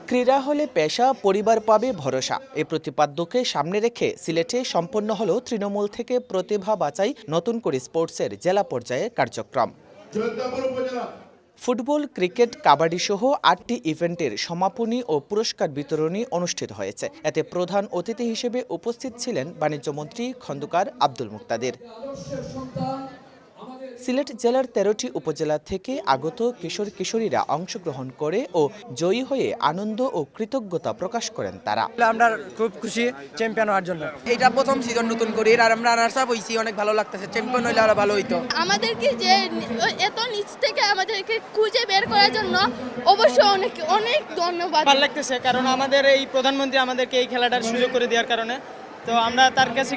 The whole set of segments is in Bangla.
ক্রীড়া হলে পেশা, পরিবার পাবে ভরসা। এই প্রতিপাদ্যকে সামনে রেখে সিলেটে সম্পন্ন হলো তৃণমূল থেকে প্রতিভা বাছাই নতুন করে স্পোর্টসের জেলা পর্যায়ে কার্যক্রম। ফুটবল, ক্রিকেট, কাবাডি সহ 8টি ইভেন্টের সমাপনী ও পুরস্কার বিতরণী অনুষ্ঠিত হয়েছে। এতে প্রধান অতিথি হিসেবে উপস্থিত ছিলেন বাণিজ্যমন্ত্রী খন্দকার আব্দুল মুক্তাদির। সিলেট জেলার 13টি উপজেলা থেকে আগত কিশোর কিশোরীরা অংশগ্রহণ করে ও জয়ী হয়ে আনন্দ ও কৃতজ্ঞতা প্রকাশ করেন তারা। আমরা খুব খুশি চ্যাম্পিয়ন হওয়ার জন্য। এটা প্রথম সিজন নতুন করে আর আমরা রানার্স আপ হইছি, অনেক ভালো লাগতেছে। চ্যাম্পিয়ন হইলে আরো ভালো হইতো। আমাদেরকে যে এত নিচ থেকে আমাদেরকে খুঁজে বের করার জন্য অবশ্যই অনেক অনেক ধন্যবাদ। ভালো লাগতেছে কারণ আমাদের এই প্রধানমন্ত্রী আমাদেরকে এই খেলাটার সুযোগ করে দেওয়ার কারণে তো আমরা তার কাছে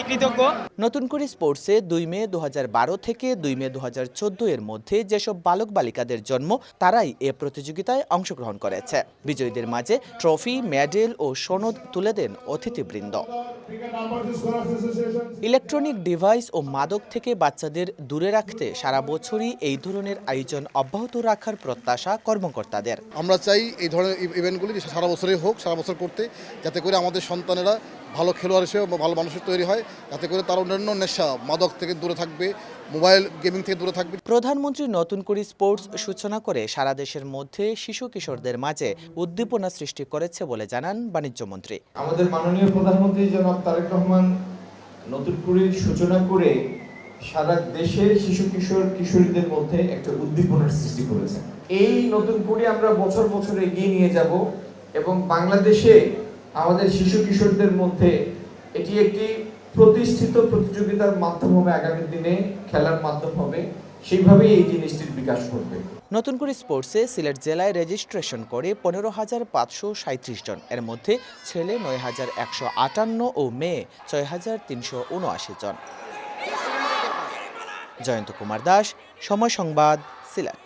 কৃতজ্ঞ। নতুন করে স্পোর্টসে 2 মে 2012 থেকে 2 মে 2014 এর মধ্যে যেসব বালক বালিকাদের জন্ম তারাই এ প্রতিযোগিতায় অংশগ্রহণ করেছে। বিজয়ীদের মাঝে ট্রফি, মেডেল ও সনদ তুলে দেন অতিথিবৃন্দ। ইলেকট্রনিক ডিভাইস ও মাদক থেকে বাচ্চাদের দূরে রাখতে সারা বছরই এই ধরনের আয়োজন অব্যাহত রাখার প্রত্যাশা কর্মকর্তাদের। আমরা চাই এই ধরনের ইভেন্টগুলি সারা বছরই হোক, সারা বছর করতে, যাতে করে আমাদের সন্তানেরা ভালো খেলোয়াড় হিসেবে ভালো মানুষের তৈরি হয়, যাতে করে তার অন্যান্য নেশা মাদক থেকে দূরে থাকবে, মোবাইল গেমিং থেকে দূরে থাকবে। প্রধানমন্ত্রী নতুন করে স্পোর্টস সূচনা করে সারা দেশের মধ্যে শিশু কিশোরদের মাঝে উদ্দীপনা সৃষ্টি করেছে বলে জানান বাণিজ্যমন্ত্রী। আমাদের মাননীয় প্রধানমন্ত্রী জনাব তারেক রহমান নতুন করে সূচনা করে সারা দেশের শিশু কিশোর কিশোরীদের মধ্যে একটা উদ্দীপনার সৃষ্টি করেছে। এই নতুন করে আমরা বছর বছর এগিয়ে নিয়ে যাব এবং বাংলাদেশে আমাদের শিশু কিশোরদের মধ্যে এটি একটি প্রতিষ্ঠিত প্রতিযোগিতার মাধ্যম হবে, আগামী দিনে খেলার মাধ্যম হবে, সেইভাবেই এই জিনিসটির বিকাশ করবে। নতুন করে স্পোর্টসে সিলেট জেলায় রেজিস্ট্রেশন করে 15,537 জন, এর মধ্যে ছেলে 9,158 ও মেয়ে 6,379 জন। জয়ন্ত কুমার দাস, সময় সংবাদ, সিলেট।